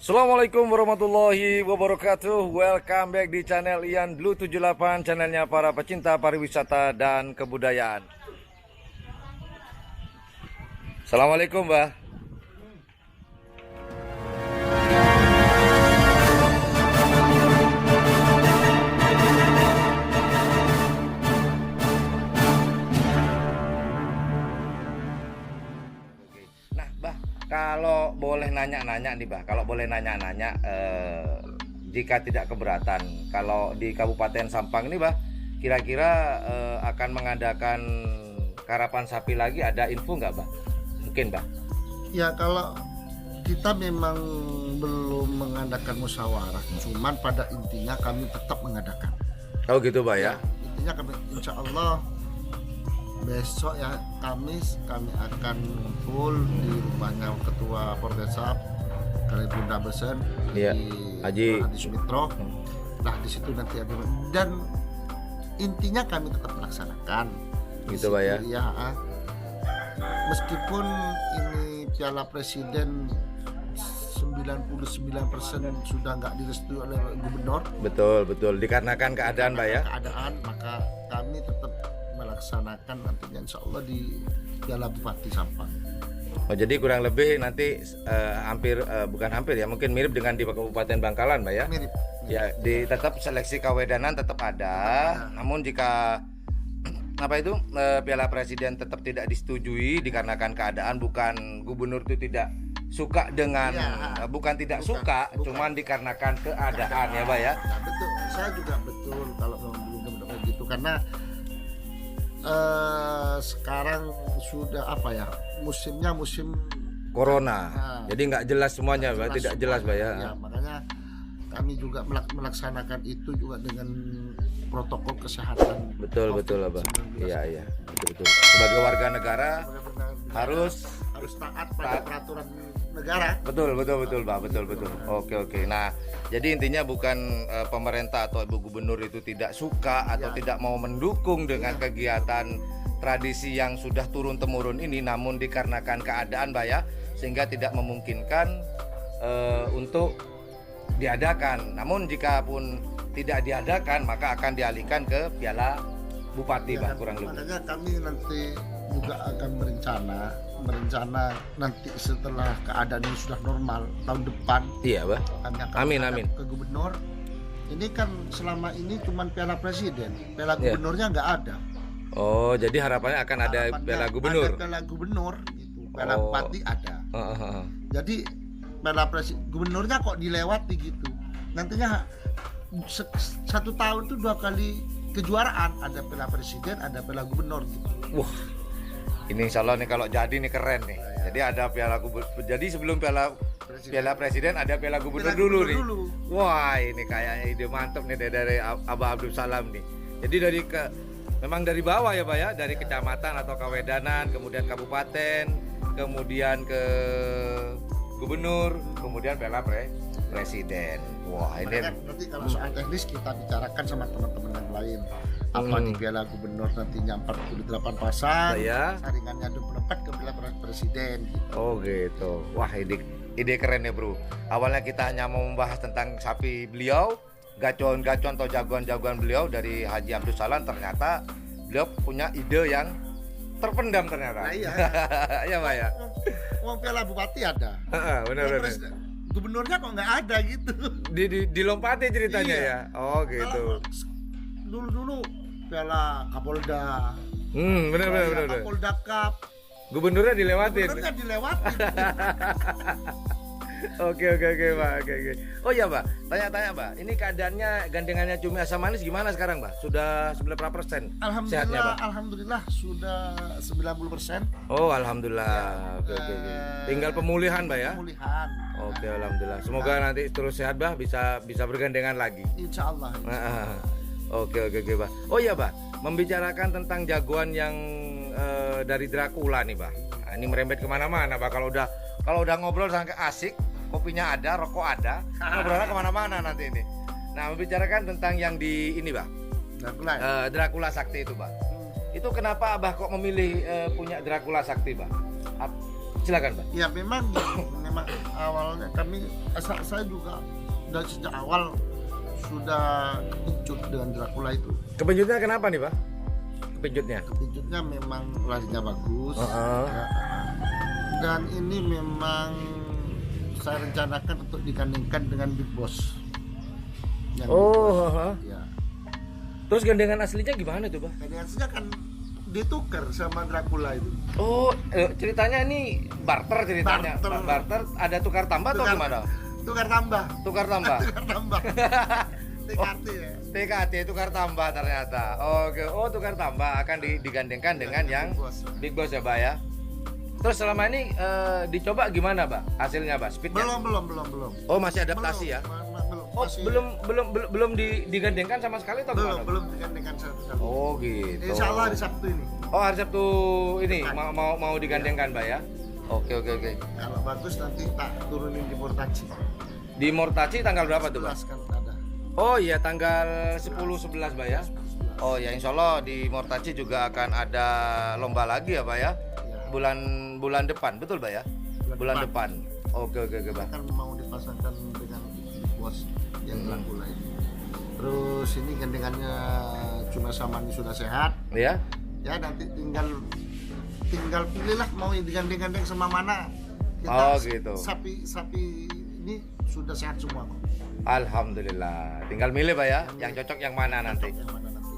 Assalamualaikum warahmatullahi wabarakatuh. Welcome back di channel Ian Blue 78, channelnya para pecinta pariwisata dan kebudayaan. Assalamualaikum, Mbah. Nah, Mbah, kalau boleh nanya-nanya nih, Mbah, jika tidak keberatan, kalau di Kabupaten Sampang ini, Mbah, kira-kira akan mengadakan karapan sapi lagi, ada info nggak, Mbah? Mungkin, Mbah. Ya, kalau kita memang belum mengadakan musyawarah, cuman pada intinya kami tetap mengadakan. Oh gitu, Mbah ya? Intinya kami, insya Allah besok ya Kamis kami akan ngumpul di rumahnya Ketua Pordesap Kali Bunda Besen, Iya, Haji Sumitro. Nah, di situ nanti ada, dan intinya kami tetap melaksanakan. Gitu, Mbah ya? Ya, meskipun ini Piala Presiden 99% sudah nggak direstui oleh gubernur. Betul, dikarenakan keadaan, Mbah ya? Keadaan, maka kami tetap melaksanakan nantinya insya Allah di Piala Bupati Sampang. Oh, jadi kurang lebih nanti mungkin mirip dengan di Kabupaten Bangkalan, Mbak ya? Mirip. Ya, tetap seleksi kawedanan tetap ada. Namun jika Piala Presiden tetap tidak disetujui dikarenakan keadaan, bukan gubernur itu tidak suka dengan bukan cuman dikarenakan keadaan ya, Mbak ya? Nah, betul. Saya juga betul kalau belum begitu, karena sekarang sudah musimnya musim Corona. Jadi nggak jelas semuanya, Mbak. Tidak jelas, Mbak ya. Makanya kami juga melaksanakan itu juga dengan protokol kesehatan. Betul, Abah. Iya, betul. Sebagai warga negara harus taat pada peraturan negara. Betul, Pak. Betul. Oke. Nah, jadi intinya bukan pemerintah atau Ibu Gubernur itu tidak suka atau tidak mau mendukung dengan kegiatan tradisi yang sudah turun temurun ini, namun dikarenakan keadaan, Mbak ya, sehingga tidak memungkinkan untuk diadakan. Namun jika pun tidak diadakan, maka akan dialihkan ke Piala Bupati, Pak, kurang lebih. Makanya kami nanti juga akan merencana nanti setelah keadaan ini sudah normal tahun depan. Iya, Pak. Kami akan amin. Ke gubernur. Ini kan selama ini cuma Piala Presiden, Piala Gubernurnya nggak ada. Oh, jadi harapannya akan ada Piala Gubernur. Ada Piala Gubernur gitu. Piala Bupati ada. Jadi Piala Gubernurnya kok dilewati gitu. Nantinya satu tahun itu 2 kali kejuaraan, ada Piala Presiden, ada Piala Gubernur gitu. Wah, ini insya Allah nih kalau jadi nih keren nih. Jadi ada Piala Gubernur. Jadi sebelum Piala Presiden ada Piala Gubernur dulu nih. Wah, ini kayaknya ide mantap nih dari Abah Abdul Salam nih. Jadi memang dari bawah ya, Pak ya, dari kecamatan atau kawedanan, kemudian kabupaten, kemudian ke gubernur, kemudian Piala Presiden. Wah, ini nanti kalau soal teknis kita bicarakan sama teman-teman yang lain. Apa di Piala Gubernur nantinya 48 pasang, saringannya 24 ke Piala Presiden gitu. Oh gitu. Wah, ide keren ya, Bro. Awalnya kita hanya mau membahas tentang sapi beliau, gacon-gacon atau jagoan-jagoan beliau dari Haji Abdul Salam, ternyata beliau punya ide yang terpendam ternyata. Nah, iya. Iya, Pak ya. Uang Piala Bupati ada. Benar. Gubernurnya kok nggak ada gitu. Dilompati ceritanya ya. Oh gitu. Dulu Piala Kapolda. Benar. Kapolda Cup. Gubernurnya dilewatin. Oke, Pak. Oke. Oh iya, Pak. Tanya-tanya, Pak. Ini keadaannya gandengannya cumi asam manis gimana sekarang, Pak? Sudah 90% sehatnya, Pak? Alhamdulillah sudah 90%. Oh, alhamdulillah. Oke. Tinggal pemulihan, Pak ya? Pemulihan. Oke, alhamdulillah. Semoga nanti terus sehat, Pak. Bisa bergandengan lagi. Insya Allah. Oke, Pak. Oh iya, Pak. Membicarakan tentang jagoan yang dari Dracula nih, Pak. Nah, ini merembet kemana-mana, Pak. Kalau udah ngobrol sampai asik, kopinya ada, rokok ada, ngobrolnya kemana-mana nanti ini. Nah, membicarakan tentang yang di ini, Pak, Dracula Sakti itu, Pak. Itu kenapa Abah kok memilih punya Dracula Sakti, Pak? Silakan Pak. Ya memang memang awalnya kami saya juga dari sejak awal sudah kepincut dengan Dracula itu. Kepinjutnya kenapa nih Pak? Kepincutnya memang larinya bagus. Ya. Dan ini memang saya rencanakan untuk digandingkan dengan Big Boss. Big Boss. Ya. Terus gandengan aslinya gimana tuh Pak? Gandengan aslinya kan ditukar sama Dracula itu. Oh, ceritanya ini barter ceritanya. Barter ada tukar tambah atau gimana? Tukar tambah. Tukar tambah. Tukar tambah. TKT ya. TKT tukar tambah ternyata. Oke, tukar tambah akan digandengkan dengan yang Big Boss ya, Pak ya. Terus selama ini dicoba gimana, Pak? Hasilnya, Pak? Speednya? Belum. Oh, masih adaptasi ya? Belum digandengkan sama sekali atau gimana? Belum digandengkan sama sekali. Oh, gitu. Insya Allah hari Sabtu ini. Oh, hari Sabtu ini mau digandengkan, Pak ya? Oke. Kalau bagus nanti tak turunin di Mortaci. Di Mortaci tanggal berapa tuh, Pak? Kan ada. Oh iya, tanggal 10-11 Pak ya. Oh ya, insya Allah di Mortaci juga akan ada lomba lagi ya Pak ya. Bulan depan, betul Pak ya? Bulan depan. Oke Pak. Kan mau dipasangkan dengan Big Boss yang Dracula ini. Terus ini gandengannya cuma sama ini sudah sehat. Iya. Ya nanti tinggal pilihlah mau digandeng-gandeng sama mana. Gitu. Sapi ini sudah sehat semua kok. Alhamdulillah. Tinggal milih Pak ya, yang cocok yang mana nanti.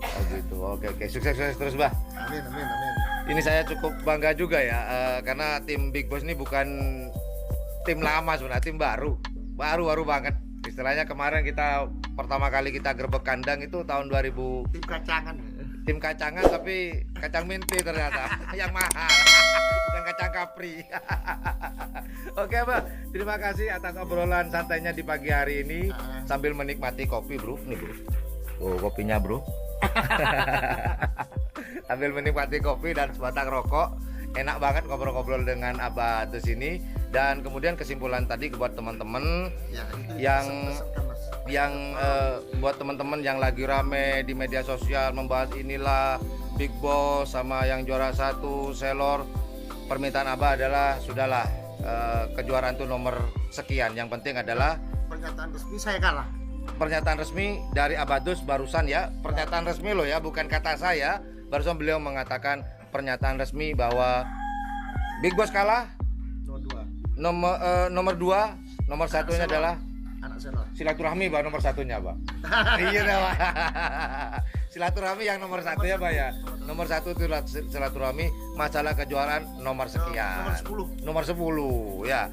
Oh gitu. Oke. Sukses terus Pak. Amin. Ini saya cukup bangga juga ya, karena tim Big Boss ini bukan tim lama sebenarnya, tim baru banget. Istilahnya kemarin pertama kali kita gerbek kandang itu tahun 2000. Tim kacangan tapi kacang minti ternyata yang mahal, bukan kacang kapri. Oke Pak, terima kasih atas obrolan santainya di pagi hari ini sambil menikmati kopi bro. Nih bro, kopinya bro. Sambil menikmati kopi dan sebatang rokok, enak banget ngobrol-ngobrol dengan Abah Adus ini. Dan kemudian kesimpulan tadi buat teman-teman yang buat teman-teman yang lagi rame di media sosial membahas inilah Big Boss sama yang juara 1 Selor, permintaan Abah adalah sudahlah, kejuaraan itu nomor sekian, yang penting adalah pernyataan resmi saya kalah. Pernyataan resmi dari Abah Adus barusan ya, pernyataan resmi loh ya, bukan kata saya. Barusan beliau mengatakan pernyataan resmi bahwa Big Boss kalah. Nomor 2, nomor satunya adalah silaturahmi Pak, nomor satunya Pak. Iya Pak. Silaturahmi yang nomor 1 ya Pak ya. Nomor 1 itu silaturahmi, masalah kejuaraan nomor sekian. Nomor 10 ya.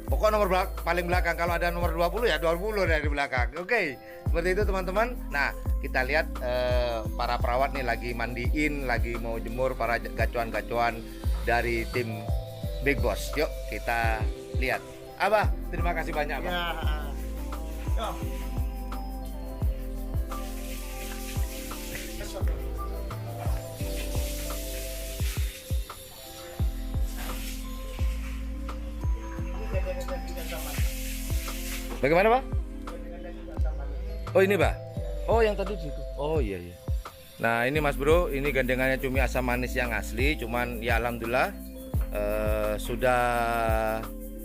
Pokok nomor paling belakang, kalau ada nomor 20 ya 20 dari belakang. Oke. Seperti itu teman-teman. Nah, kita lihat para perawat nih lagi mandiin, lagi mau jemur para gacuan-gacuan dari tim Big Boss. Yuk kita lihat. Abah, terima kasih banyak Abah. Ya. Bagaimana Pak? Oh ini Pak? Oh yang tadi situ. Oh iya. Nah ini Mas Bro, ini gandengannya cumi asam manis yang asli. Cuman ya alhamdulillah sudah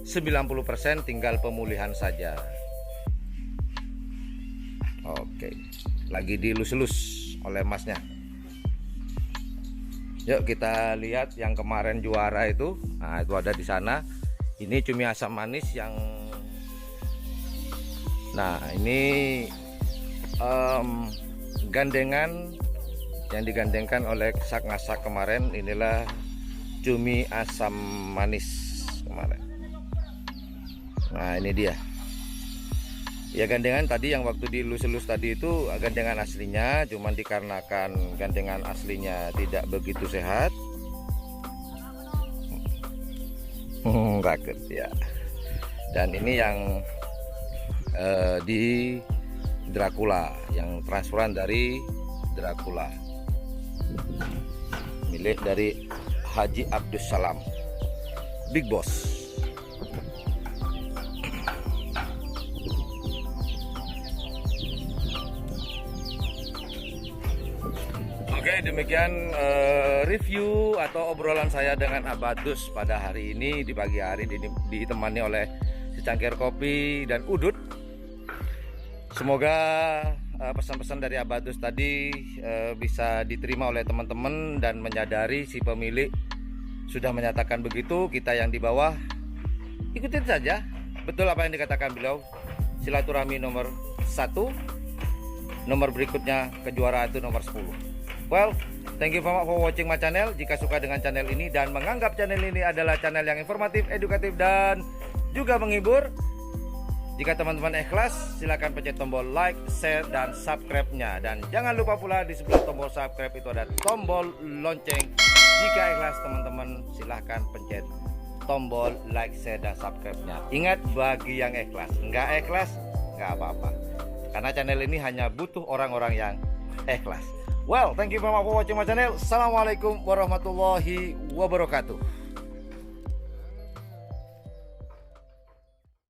90%, tinggal pemulihan saja. Oke, lagi dilus-lus oleh masnya. Yuk kita lihat yang kemarin juara itu. Nah itu ada di sana. Ini cumi asam manis yang. Nah ini gandengan yang digandengkan oleh Sak Ngasak kemarin. Inilah cumi asam manis kemarin. Nah ini dia. Ya gandengan tadi yang waktu dilus-lus tadi itu gandengan aslinya, cuman dikarenakan gandengan aslinya tidak begitu sehat. Raket ya. Dan ini yang di Dracula, yang transferan dari Dracula, milik dari Haji Abdus Salam Big Boss. Oke, Oke, demikian review atau obrolan saya dengan Abadus pada hari ini di pagi hari ditemani oleh secangkir kopi dan udut. Semoga pesan-pesan dari Abadus tadi bisa diterima oleh teman-teman dan menyadari si pemilik sudah menyatakan begitu, kita yang di bawah ikutin saja. Betul apa yang dikatakan beliau, silaturahmi nomor 1, nomor berikutnya kejuaraan itu nomor 10. Well, thank you for watching my channel. Jika suka dengan channel ini dan menganggap channel ini adalah channel yang informatif, edukatif, dan juga menghibur, jika teman-teman ikhlas, silakan pencet tombol like, share, dan subscribe-nya. Dan jangan lupa pula di sebelah tombol subscribe itu ada tombol lonceng. Jika ikhlas teman-teman, silahkan pencet tombol like, share, dan subscribe-nya. Ingat, bagi yang ikhlas, nggak ikhlas, nggak apa-apa. Karena channel ini hanya butuh orang-orang yang ikhlas. Well, thank you very much for watching my channel. Assalamualaikum warahmatullahi wabarakatuh.